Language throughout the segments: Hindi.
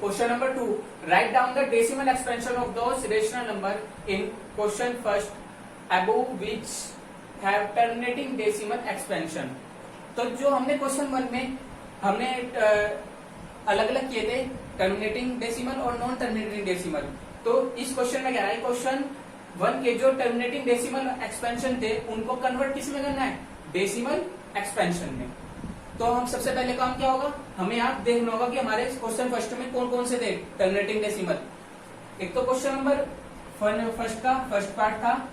Question number 2, write down the decimal expansion of those rational number in question first above which have terminating decimal expansion. तो जो हमने क्वेश्चन 1 में हमने अलग अलग किए थे, टर्मिनेटिंग डेसिमल और नॉन टर्मिनेटिंग डेसिमल। तो इस क्वेश्चन में क्या है, क्वेश्चन 1 के जो टर्मिनेटिंग डेसिमल एक्सपेंशन थे उनको कन्वर्ट किस में करना है, डेसिमल एक्सपेंशन में। तो हम सबसे पहले काम क्या होगा, हमें यहाँ देखना होगा कि हमारे क्वेश्चन फर्स्ट में कौन कौन से थे टर्मिनेटिंग डेसिमल। एक तो क्वेश्चन नंबर फर्स्ट का फर्स्ट पार्ट था,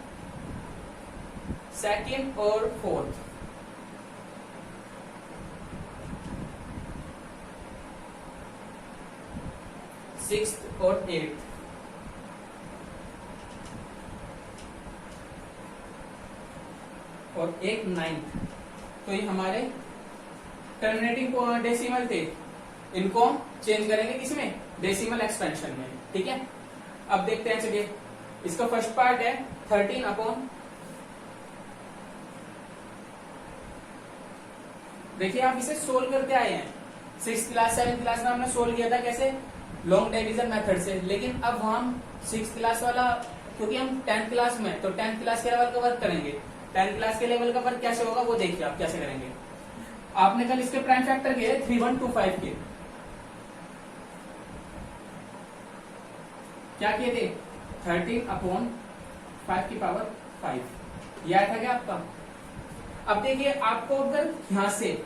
सेकंड और फोर्थ। सिक्स्थ और एट्थ। और एक नाइन्थ। तो ये हमारे टर्मिनेटिंग डेसिमल थे, इनको चेंज करेंगे किसमें, डेसिमल एक्सपेंशन में। ठीक है, अब देखते हैं। चलिए, इसका फर्स्ट पार्ट है 13 अपॉन, देखिए आप इसे सोल्व करते आए हैं। 6th क्लास 7th क्लास में हमने सोल्व किया था कैसे, लॉन्ग डिवीजन मेथड से। लेकिन अब हम 6th क्लास वाला, क्योंकि हम 10th क्लास में, तो 10th क्लास के लेवल का वर्क करेंगे। 10th क्लास के लेवल का वर्क कैसे होगा वो देखिए आप कैसे करेंगे। आपने कल इसके प्राइम फैक्टर किए 3125 के, क्या किए थे, 13 अपॉन 5 की पावर 5। यह आया था क्या आपका। अब देखिए, आपको अगर यहां से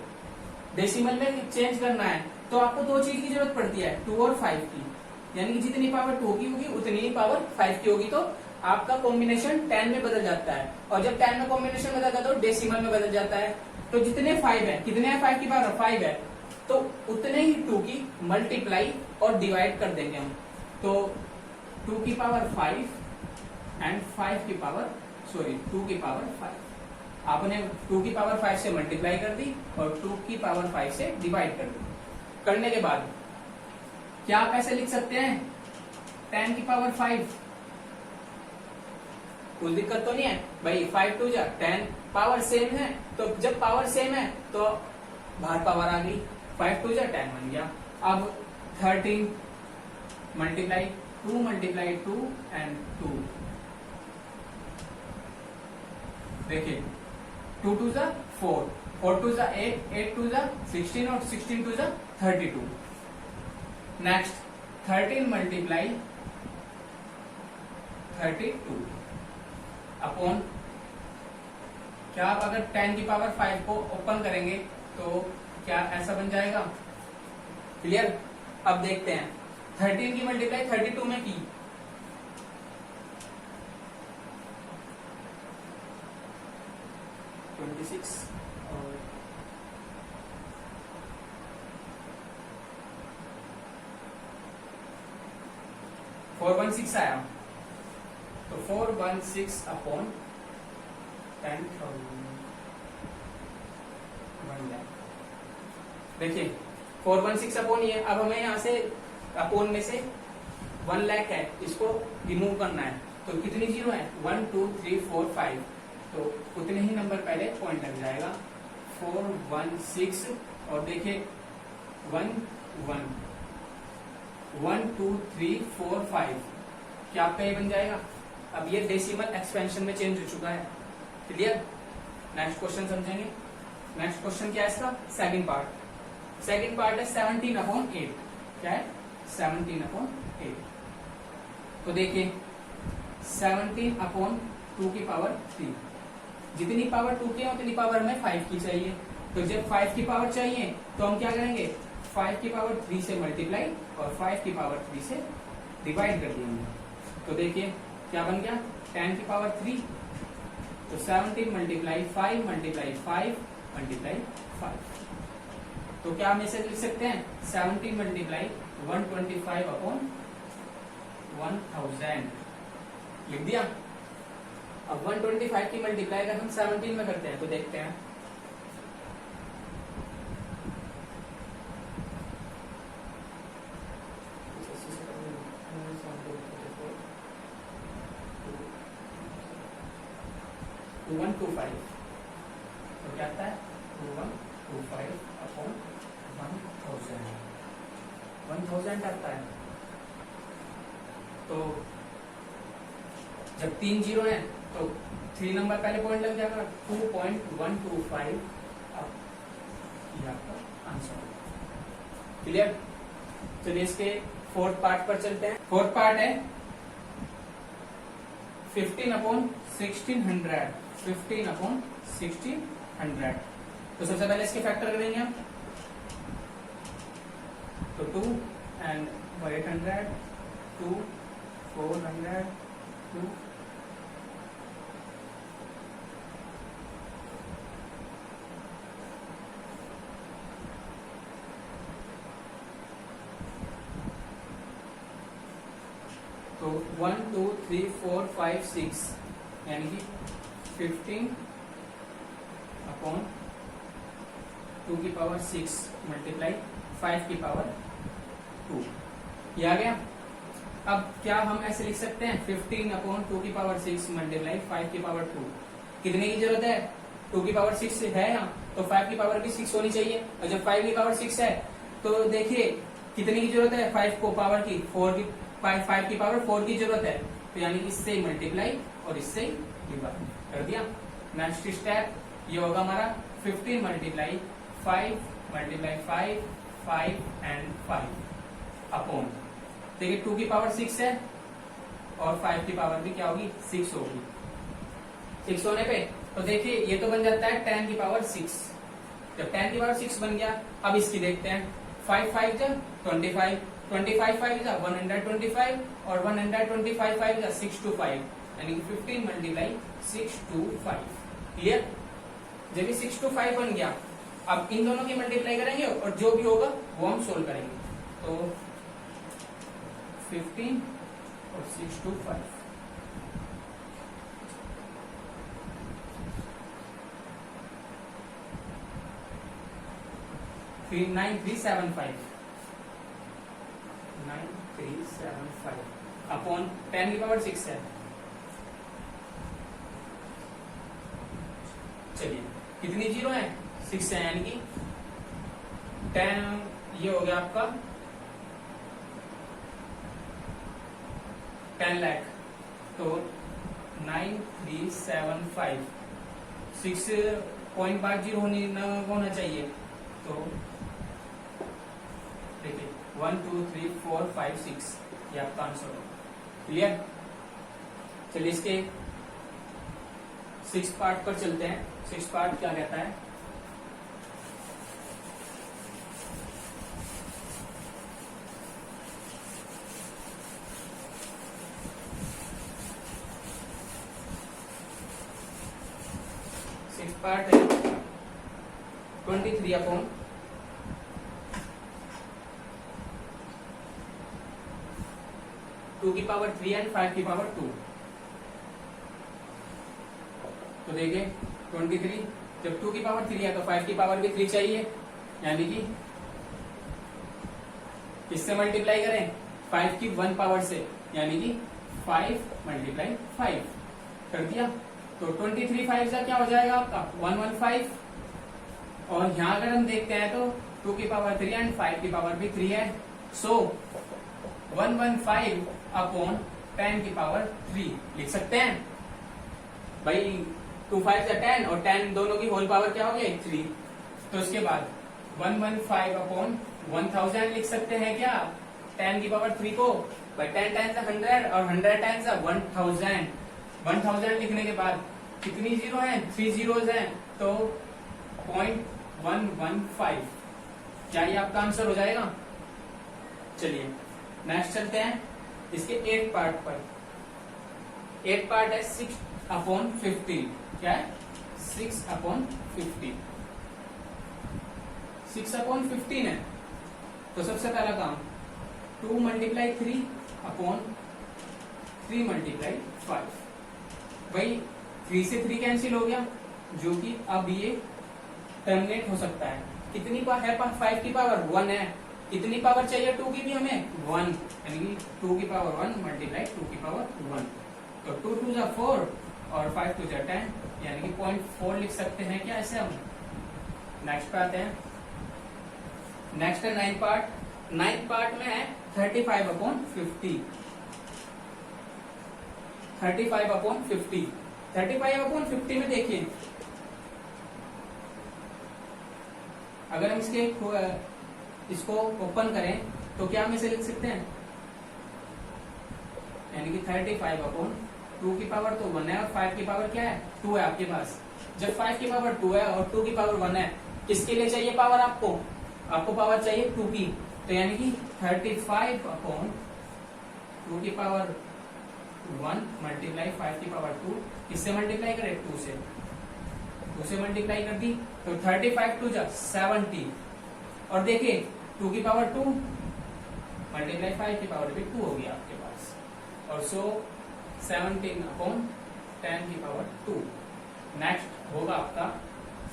डेसिमल में चेंज करना है तो आपको दो चीज की जरूरत पड़ती है, 2 और 5 की। यानी कि जितनी पावर 2 की होगी उतनी ही पावर 5 की होगी, तो आपका कॉम्बिनेशन 10 में बदल जाता है। और जब 10 में कॉम्बिनेशन बदलता है तो डेसिमल में बदल जाता है। तो जितने 5 है, कितने हैं 5 की पावर 5 है, तो उतने ही 2 की मल्टीप्लाई और डिवाइड कर देंगे हम। तो 2 की पावर 5 एंड 5 की पावर 2 की पावर 5। आपने 2 की पावर 5 से मल्टीप्लाई कर दी और 2 की पावर 5 से डिवाइड कर दी। करने के बाद क्या आप ऐसे लिख सकते हैं, 10 की पावर 5, कोई दिक्कत तो नहीं है भाई, 5 2 जा 10, पावर सेम है। तो जब पावर सेम है तो बाहर पावर आ गई, 5 2 जा 10 बन गया। अब 13 मल्टीप्लाई 2 मल्टीप्लाई 2 एंड 2, देखिए 2 2 जा 4, 4 2 जा 8, 8 2 जा 16 और 16 2 जा 32। नेक्स्ट 13 मल्टीप्लाई 32 अपॉन, क्या आप अगर 10 की पावर 5 को ओपन करेंगे तो क्या ऐसा बन जाएगा, क्लियर। अब देखते हैं 13 की मल्टीप्लाई 32 में की, और 416 आया। तो 416 अपॉन 10,000 बन गया। देखिए 416 अपॉन ये, अब हमें यहाँ से अपॉन में से 1 लाख है, इसको रिमूव करना है। तो कितनी जीरो है, 1 2 3 4 5, तो उतने ही नंबर पहले पॉइंट लग जाएगा। 416 और देखिए 1 1 1 2 3 4 5, क्या आपका ये बन जाएगा। अब ये डेसिमल एक्सपेंशन में चेंज हो चुका है, क्लियर। नेक्स्ट क्वेश्चन समझेंगे। नेक्स्ट क्वेश्चन क्या है इसका, सेकंड पार्ट। सेकंड पार्ट है 17 अपॉन 8, क्या है 17 अपॉन 8। तो देखिए 17 अपॉन 2 की पावर 3, जितनी पावर 2 की है उतनी पावर हमें 5 की चाहिए। तो जब 5 की पावर चाहिए तो हम क्या करेंगे, 5 की पावर 3 से मल्टीप्लाई और 5 की पावर 3 से डिवाइड कर देंगे। तो देखिए क्या बन गया, 10 की पावर 3, तो 17 मल्टीप्लाई 5 मल्टीप्लाई 5 मल्टीप्लाई 5। तो क्या हम इसे लिख सकते हैं, 17 मल्टीप्लाई 125 अपॉन 1000 लिख दिया। अब 125 की मल्टीप्लाई अगर हम 17 में करते हैं तो देखते हैं, तो 125, तो क्या आता है 2125 अपॉन 1000। 1000 आता है। तो जब 3 जीरो है तो 3 नंबर पहले पॉइंट लग जाएगा, 2.125 ये आपका आंसर। क्लियर? चलिए इसके फोर्थ पार्ट पर चलते हैं। फोर्थ पार्ट है 15/1600, 15/1600। तो सबसे पहले इसके फैक्टर करेंगे हम, तो 2 एंड 800, 2 400, 2 तो 1 2 3 4 5 6 यानी कि 15/2 मल्टीप्लाई 5/2 ये आ गया। अब क्या हम ऐसे लिख सकते हैं 15/2 मल्टीप्लाई 5/2। कितने की जरूरत है? 2/6 है यहाँ, तो 5/6 होनी चाहिए। और जब 5/6 है तो देखिए कितने की जरूरत है? 5 को पावर की 5/4 की जरूरत है, तो यानी इससे मल्टीप्लाई और इससे डिवाइड कर दिया। नेक्स्ट स्टेप ये होगा हमारा 15 मल्टीप्लाई 5 एंड 5 अपॉन, देखिए 2/6 है और 5 भी क्या होगी? 6 होगी। 6 होने पे तो देखिए ये तो बन जाता है 10/6। जब 10/6 बन गया, अब इसकी देखते हैं। 5 5 जा 25, 25 5 जा 125 और 125 5 जा 6 to 5 यानी कि 15 मल्टीप्लाई 6 to 5। क्लियर? जब भी 6 to 5 बन गया, अब इन दोनों की मल्टीप्लाई करेंगे और जो भी होगा वो हम सोल्व करेंगे। तो 15 और 6 to 5 9375 अपॉन 10/6 है। चलिए कितनी जीरो है? 6 है, यानी कि 10 ये हो गया आपका 10 लाख। तो 9375 6.50 होना चाहिए। तो देखिए 1 2 3 4 5 6 ये आपका आंसर होगा। क्लियर? चलिए इसके 6 पार्ट पर चलते हैं। 6 पार्ट क्या कहता है? पार्ट है 23/2 एंड 5/2। तो देखिए 23, जब 2/3 है तो 5/3 चाहिए, यानी कि किससे मल्टीप्लाई करें? 5 की 1 पावर से, यानी कि 5 मल्टीप्लाई 5 कर दिया। तो 23 5 का क्या हो जाएगा आपका? 115। और यहां अगर हम देखते हैं तो 2/3 एंड 5/3 है। सो 115 अपॉन 10/3 लिख सकते हैं भाई। 2 5 जा 10 और 10 दोनों की होल पावर क्या हो गई? 3। तो इसके बाद 115 अपॉन 1000 लिख सकते हैं क्या? 10/3 को भाई 10 टाइम्स 100 और 100 टाइम्स 1000। 1000 लिखने के बाद कितनी जीरो है? 3 जीरोज हैं, तो 0.115। क्या ये आपका आंसर हो जाएगा? चलिए नेक्स्ट चलते हैं इसके 8 पार्ट पर। 8 पार्ट है 6/15। क्या है? 6/15। 6/15 है। तो सबसे पहला काम 2 मल्टीप्लाई 3 अपॉन 3 मल्टीप्लाई 5। भाई 3 से 3 कैंसिल हो गया, जो कि अब ये टर्मिनेट हो सकता है। कितनी पावर है? 5 की पावर 1 है। कितनी पावर चाहिए 2 की भी हमें? 1, यानी कि 2/1 मल्टीप्लाई 2/1। तो 2 2 जा 4 और 5 2 जा 10, यानी कि 0.4 लिख सकते हैं क्या ऐसे हम? नेक्स्ट पे आते हैं। नेक्स्ट है 9 पार्ट नाइन्थ पार्ट में है 35/50, 35/50। 35/50 में देखिए, अगर हम इसको ओपन करें तो क्या हम इसे लिख सकते हैं, यानी कि 35/2 की पावर तो 1 है और 5 की पावर क्या है, 2 है आपके पास। जब 5 की पावर 2 है और 2 की पावर 1 है, किसके लिए चाहिए पावर आपको पावर चाहिए 2 की, तो यानी कि 35/2 की पावर 1 मल्टीप्लाई 5 की पावर 2, किससे मल्टीप्लाई करें, 2 से मल्टीप्लाई कर दी, तो 35 2 जा 70, और देखिए 2 की पावर 2 मल्टीप्लाई 5 की पावर भी 2 होगी आपके पास, और सो 17/10 की पावर 2। नेक्स्ट होगा आपका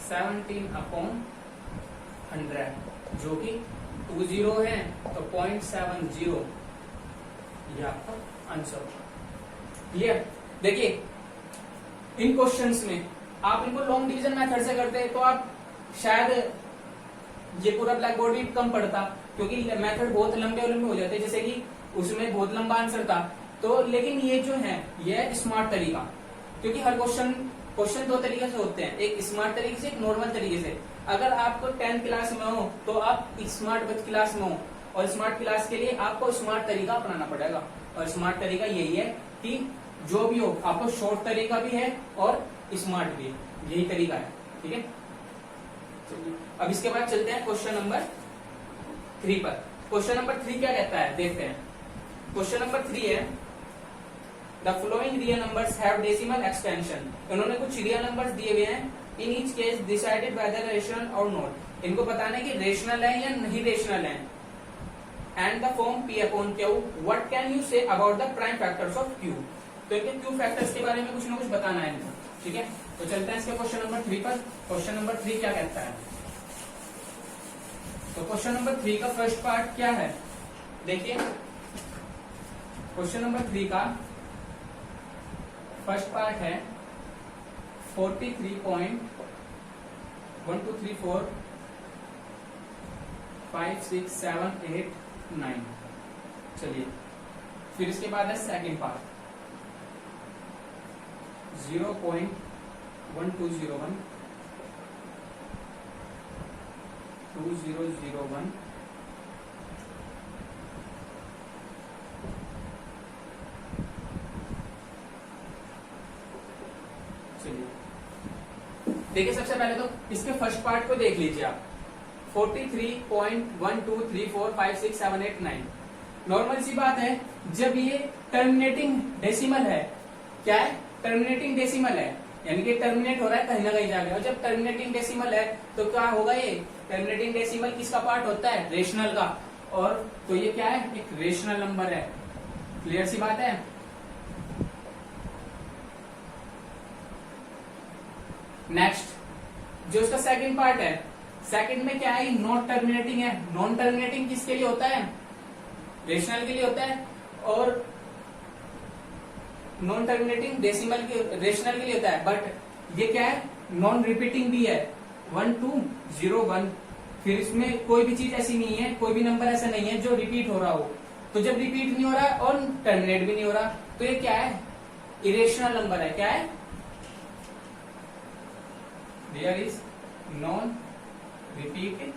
17/100, जो कि 2 0 है तो 0.70, ये आपका आंसर होगा। क्लियर। देखिए इन क्वेश्चंस में आप इनको लॉन्ग डिवीजन मेथड से करते हैं तो आप शायद ये पूरा ब्लैक बोर्ड भी कम पड़ता, क्योंकि मेथड बहुत लंबे हो जाते हैं, जैसे कि उसमें बहुत लंबा आंसर था। तो लेकिन ये जो है ये स्मार्ट तरीका, क्योंकि हर क्वेश्चन 2 तरीके से होते हैं, एक स्मार्ट तरीके से, एक नॉर्मल तरीके से। अगर आपको 10th क्लास में हो तो आप स्मार्ट क्लास में हो, और स्मार्ट क्लास के लिए आपको स्मार्ट तरीका अपनाना पड़ेगा, और स्मार्ट तरीका यही है कि जो भी हो आपको शॉर्ट तरीका भी है और स्मार्ट भी है, यही तरीका है। ठीक है, अब इसके बाद चलते हैं क्वेश्चन नंबर 3 पर। क्वेश्चन नंबर 3 क्या कहता है, देखते हैं। क्वेश्चन नंबर 3 है the following real numbers have decimal expansion. इन्होंने कुछ रियल नंबर्स दिए हुए हैं, in each case decided weather rational और नॉट। इनको बताना है कि रेशनल है या नहीं रेशनल है। And the form P/Q, what can you say about the prime factors of Q। तो इनके Q फैक्टर्स के बारे में कुछ ना कुछ बताना है इनको। ठीक है, तो चलते हैं इसके क्वेश्चन नंबर 3 पर। क्वेश्चन नंबर 3 क्या कहता है, तो क्वेश्चन नंबर 3 का फर्स्ट पार्ट क्या है, देखिए क्वेश्चन नंबर 3 का फर्स्ट पार्ट है 43.12345678 चलिए, फिर इसके बाद है सेकंड पार्ट 0.1201 2001 देखिए सबसे पहले तो इसके फर्स्ट पार्ट को देख लीजिए आप, 43.12345678 नॉर्मल सी बात है, जब ये टर्मिनेटिंग डेसिमल है, क्या है, टर्मिनेटिंग डेसिमल है, यानी कि टर्मिनेट हो रहा है कहीं ना कहीं जाके, और जब टर्मिनेटिंग डेसिमल है तो क्या होगा, ये टर्मिनेटिंग डेसिमल किसका पार्ट होता है, रेशनल का, और तो ये क्या है, एक रेशनल नंबर है। क्लियर सी बात है। नेक्स्ट जो इसका सेकंड पार्ट है, सेकंड में क्या है, नॉन टर्मिनेटिंग है। नॉन टर्मिनेटिंग किसके लिए होता है, रेशनल के लिए होता है, और नॉन टर्मिनेटिंग डेसिमल के रेशनल के लिए होता है। बट ये क्या है, नॉन रिपीटिंग भी है, 1201। फिर इसमें कोई भी चीज ऐसी नहीं है, कोई भी नंबर ऐसा नहीं है जो रिपीट हो रहा हो। तो जब रिपीट नहीं हो रहा और टर्मिनेट भी नहीं हो रहा, तो ये क्या है, इरेशनल नंबर है। क्या है, there is non repeating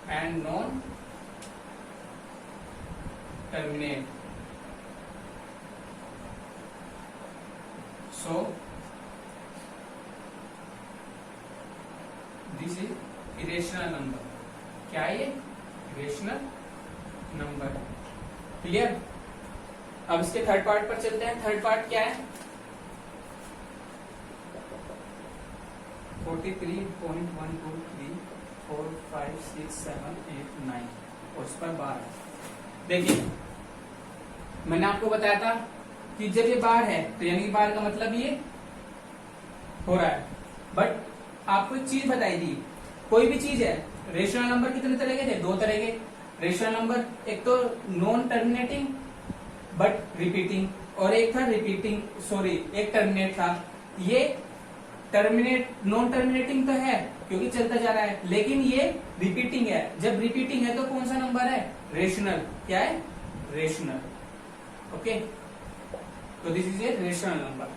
and non terminate, so this is irrational number। क्या है ये, irrational number। क्लियर। अब इसके थर्ड पार्ट पर चलते हैं। थर्ड पार्ट क्या है, 43.12345678 और इस पर 12। देखिए मैंने आपको बताया था कि जब ये बार है तो यानी कि बार का मतलब ये हो रहा है। बट आपको एक चीज बताई थी, कोई भी चीज है, रेशनल नंबर कितने तरह के थे, 2 तरह के रेशनल नंबर, एक तो नॉन टर्मिनेटिंग बट रिपीटिंग, और एक था एक टर्मिनेट था। ये टर्मिनेट नॉन टर्मिनेटिंग तो है क्योंकि चलता जा रहा है। लेकिन ये रिपीटिंग है, जब रिपीटिंग है तो कौन सा नंबर है? रेशनल। क्या है? रेशनल। ओके, तो this is a rational number.